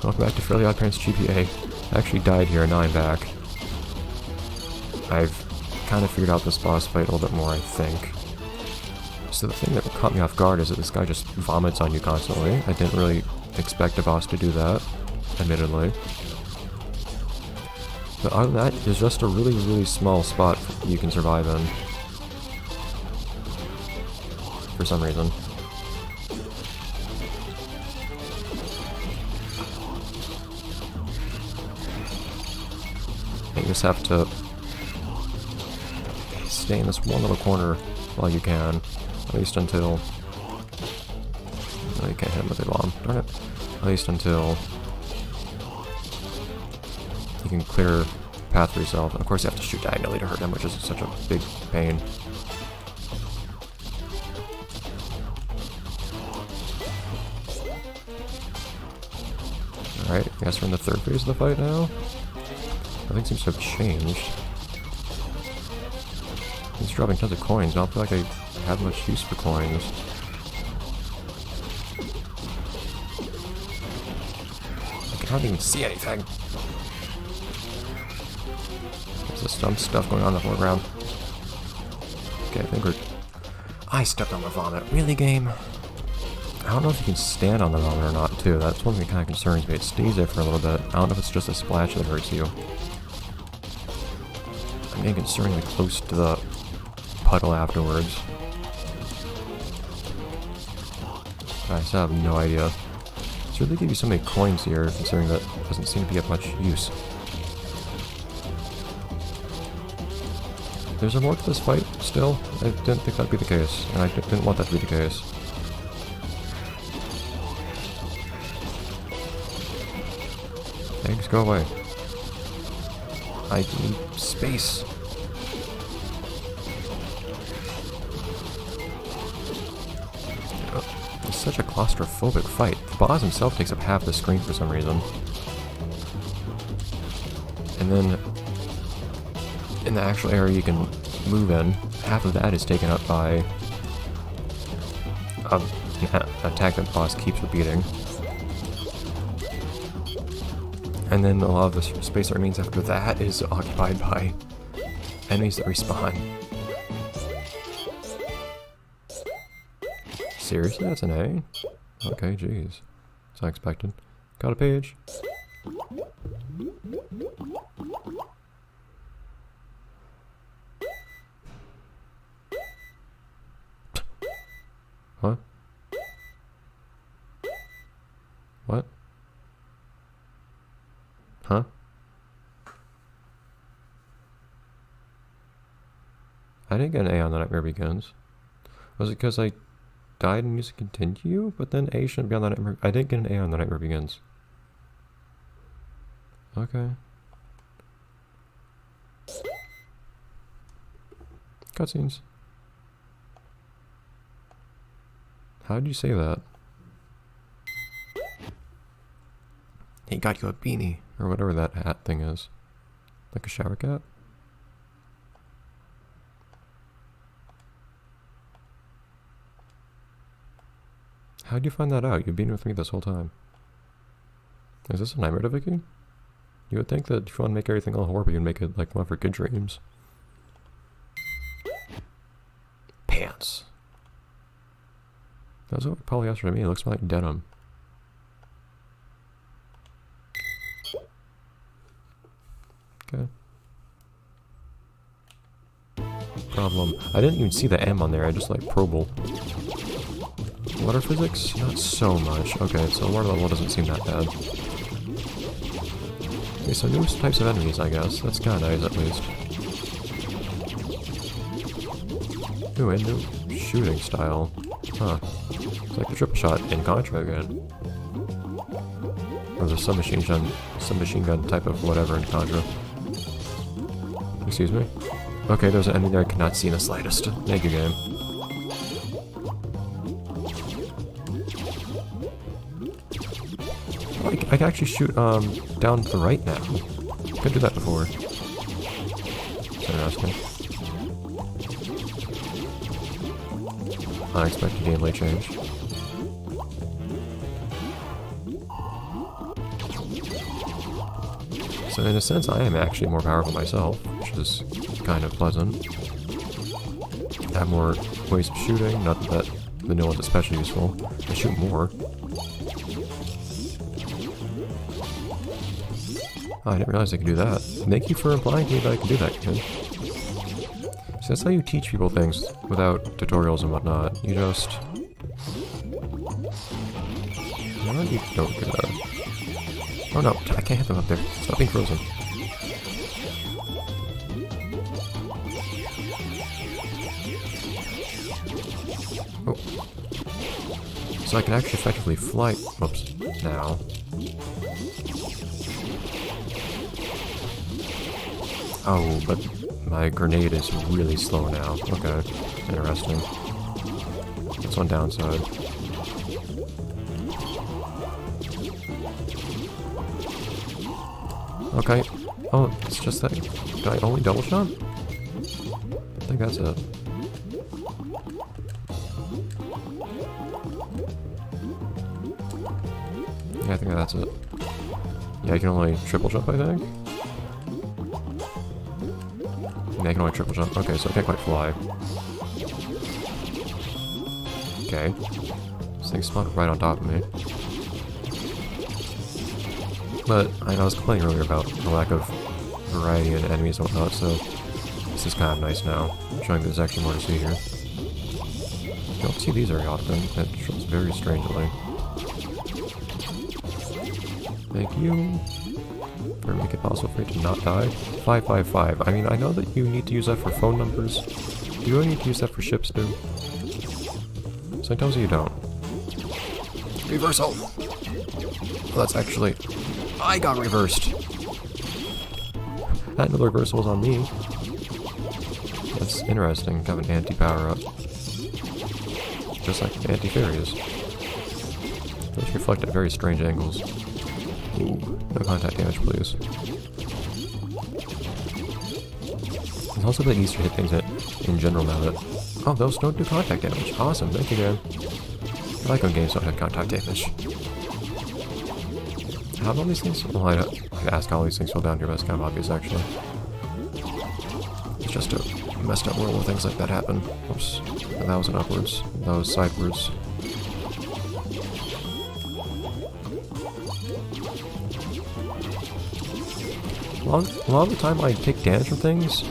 Welcome back to Fairly OddParents GBA. I actually died here, and now I'm back. I've kind of figured out this boss fight a little bit more, I think. So the thing that caught me off guard is that this guy just vomits on you constantly. I didn't really expect a boss to do that, admittedly. But other than that, there's just a really, really small spot you can survive in. For some reason. You just have to stay in this one little corner while you can, at least until... No, you can't hit him with a bomb, darn it. At least until you can clear a path for yourself. And of course you have to shoot diagonally to hurt him, which is such a big pain. Alright, I guess we're in the third phase of the fight now. Nothing seems to have changed. He's dropping tons of coins. I don't feel like I have much use for coins. I can't even see anything. There's this dumb stuff going on in the foreground. Okay, I think we're... I stepped on the vomit. Really, game? I don't know if you can stand on the vomit or not, too. That's one thing that kind of concerns me. It stays there for a little bit. I don't know if it's just a splash that hurts you. I'm getting concerningly close to the puddle afterwards. I still have no idea. It's really give you so many coins here, considering that it doesn't seem to be of much use. There's more to this fight still? I didn't think that'd be the case, and I didn't want that to be the case. Eggs, go away. I need space. It's such a claustrophobic fight. The boss himself takes up half the screen for some reason. And then, in the actual area you can move in, half of that is taken up by an attack that the boss keeps repeating. And then a lot of the space that remains after that is occupied by enemies that respawn. Seriously? That's an A? Okay, jeez. That's unexpected. Got a page. Huh? What? Huh? I didn't get an A on The Nightmare Begins. Was it because I died and used to continue? But then A shouldn't be on The Nightmare... I didn't get an A on The Nightmare Begins. Okay. Cutscenes. How'd you say that? He got you a beanie. Or whatever that hat thing is. Like a shower cap? How'd you find that out? You've been with me this whole time. Is this a nightmare to Vicky? You would think that if you want to make everything all horrible, you'd make it like one for good dreams. Pants. That's what polyester to me. It looks like denim. Okay. Problem. I didn't even see the M on there, I just like probable. Water physics? Not so much. Okay, so water level doesn't seem that bad. Okay, so new types of enemies, I guess. That's kinda nice, at least. Ooh, and new shooting style. Huh. It's like the triple shot in Contra again. Or the submachine gun type of whatever in Contra. Excuse me? Okay, there's an enemy there I cannot see in the slightest. Thank you, game. Oh, I can actually shoot down to the right now. Couldn't do that before. That's interesting. Unexpected gameplay change. So in a sense, I am actually more powerful myself, which is kind of pleasant. I have more ways of shooting, not that the new one's especially useful. I shoot more. Oh, I didn't realize I could do that. Thank you for implying to me that I can do that, kid. So that's how you teach people things without tutorials and whatnot. You just... No, you don't do that. Oh no, I can't hit them up there. Stop being frozen. Oh. So I can actually effectively fly... Whoops. Now. Oh, but my grenade is really slow now. Okay. Interesting. That's one downside. Okay. Oh, it's just that. Did I only double shot? I think that's it. Yeah, I think that's it. Yeah, I can only triple jump, I think? Yeah, I can only triple jump. Okay, so I can't quite fly. Okay. This thing spawned right on top of me. But I was complaining earlier about the lack of variety in enemies and whatnot, so this is kind of nice now, showing that there's actually more to see here. You don't see these very often. It shows very strangely. Thank you for making it possible for you to not die. 555. I mean, I know that you need to use that for phone numbers. Do you really need to use that for ships too? Sometimes you don't. Reversal! Well, that's actually... I got reversed! I know the reversal was on me. That's interesting, have an anti-power up. Just like the anti-fairies. Those reflect at very strange angles. Ooh, no contact damage, please. It's also a bit easier to hit things in general now that... Oh, those don't do contact damage. Awesome, thank you, Dan. I like when games don't have contact damage. How do all these things... Well, I'd ask how all these things fall down here, but it's kind of obvious, actually. It's just a messed up world where things like that happen. Oops. And that was an upwards. That was sidewards. A lot of the time I take damage from things,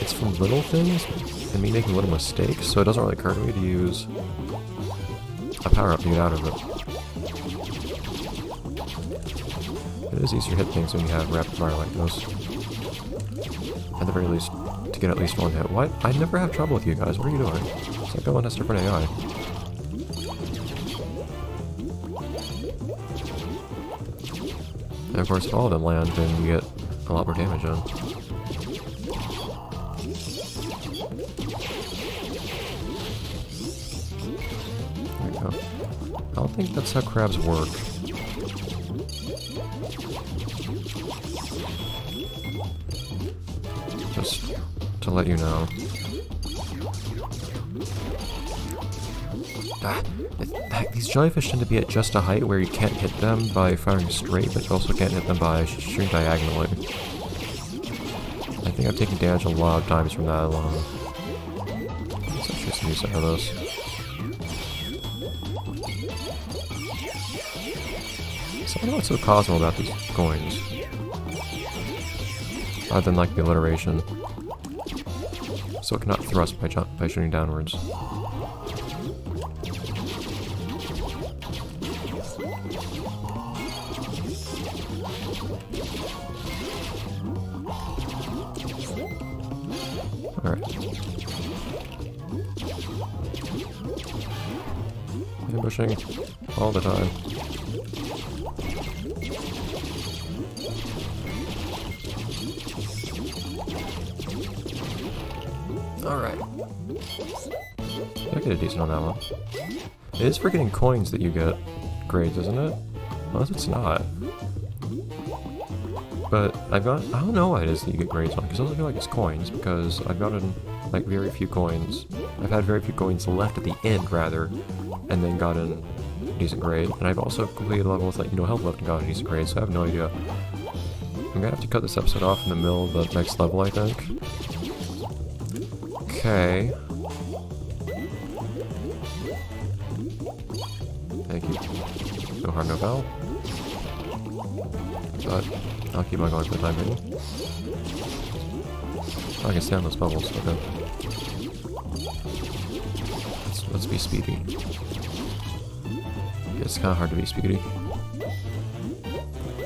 it's from little things, and me making little mistakes, so it doesn't really occur to me to use a power-up to get out of it. It is easier to hit things when you have rapid fire like this. At the very least, to get at least one hit. What? I never have trouble with you guys, what are you doing? It's like everyone has different AI. And of course, if all of them land, then you get a lot more damage in. There we go. I don't think that's how crabs work. Just to let you know. These jellyfish tend to be at just a height where you can't hit them by firing straight, but you also can't hit them by shooting diagonally. I think I've taken damage a lot of times from that alone. Let's actually see some of this. So I don't know what's so cosmic about these coins. Other than like the alliteration. So it cannot thrust by shooting downwards. Alright. Ambushing all the time. Alright. I get a decent on that one. It is for getting coins that you get grades, isn't it? Unless it's not. But I've got, I don't know what it is that you get grades on, because I also feel like it's coins, because I've gotten, like, very few coins. I've had very few coins left at the end, rather, and then gotten a decent grade. And I've also completed a level with, like, no health left and gotten a decent grade, so I have no idea I'm gonna have to cut this episode off in the middle of the next level, I think. Okay. Thank you. No harm, no foul. But I'll keep on going for the time being. Oh, I can stay on those bubbles. Okay. Let's be speedy. It's kind of hard to be speedy.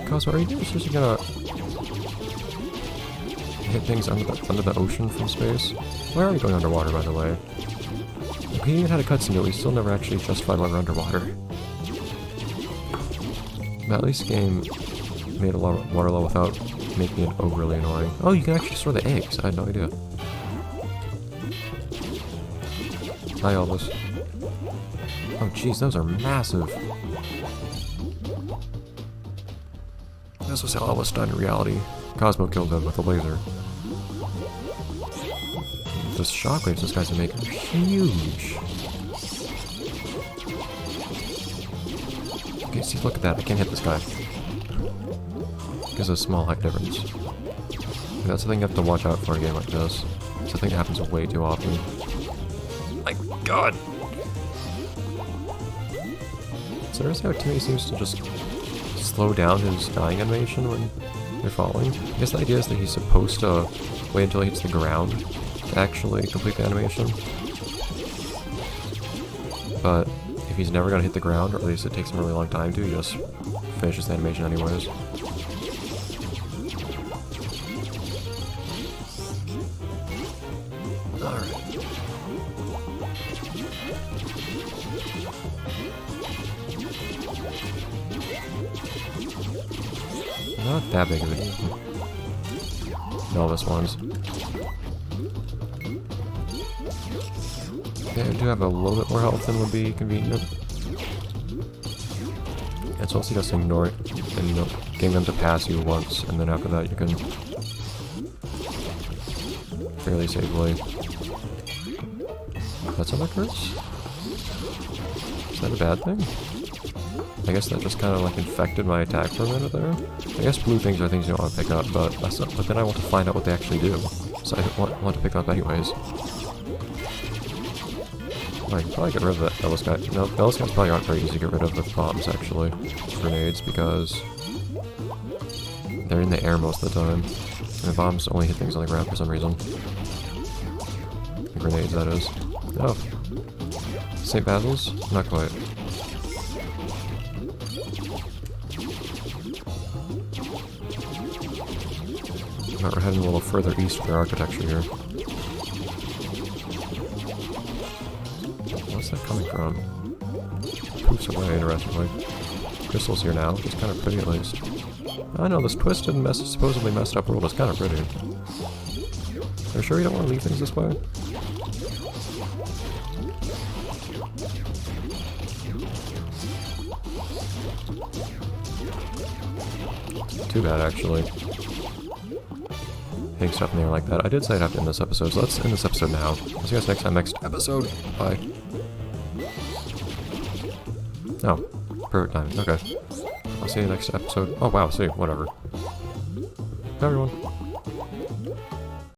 Cosmo, are you seriously gonna hit things under the ocean from space? Why are you going underwater, by the way? We even had a cutscene, but we still never actually justified why we're underwater. But at least the game made a water level without making it overly annoying. Oh, you can actually store the eggs. I had no idea. Hi, Elvis. Oh, jeez, those are massive. This was how Elvis died in reality. Cosmo killed him with a laser. The shockwaves this guy's making are huge. Okay, see, look at that. I can't hit this guy. Because of a small height difference. That's the thing you have to watch out for in a game like this. It's a thing that happens way too often. My god! Seriously how Timmy seems to just slow down his dying animation when they're falling? I guess the idea is that he's supposed to wait until he hits the ground to actually complete the animation. But if he's never gonna hit the ground, or at least it takes him a really long time to, he just finishes the animation anyways. Alright. Not that big of a deal. No, this one's. Okay, I do have a little bit more health than would be convenient. It's also just ignore it and, you know, getting them to pass you once, and then after that you can fairly safely. That's how that hurts? Is that a bad thing? I guess that just kind of like infected my attack for a minute there. I guess blue things are things you don't want to pick up, but that's not, but then I want to find out what they actually do. So I want to pick them up anyways. I can probably get rid of that Ellis guy. No, Ellis guys probably aren't very easy to get rid of with bombs actually. Grenades, because they're in the air most of the time. And the bombs only hit things on the ground for some reason. The grenades, that is. Oh. St. Basil's? Not quite. We're heading a little further east with our architecture here. What's that coming from? Poofs away, interestingly. Crystal's here now, which is kind of pretty at least. I know, this twisted and supposedly messed up world is kind of pretty. Are you sure you don't want to leave things this way? Too bad, actually. Hitting stuff in the air like that. I did say I'd have to end this episode, so let's end this episode now. I'll see you guys next time, next episode. Bye. Oh, perfect timing. Okay. I'll see you next episode. Oh, wow, see, whatever. Bye, everyone.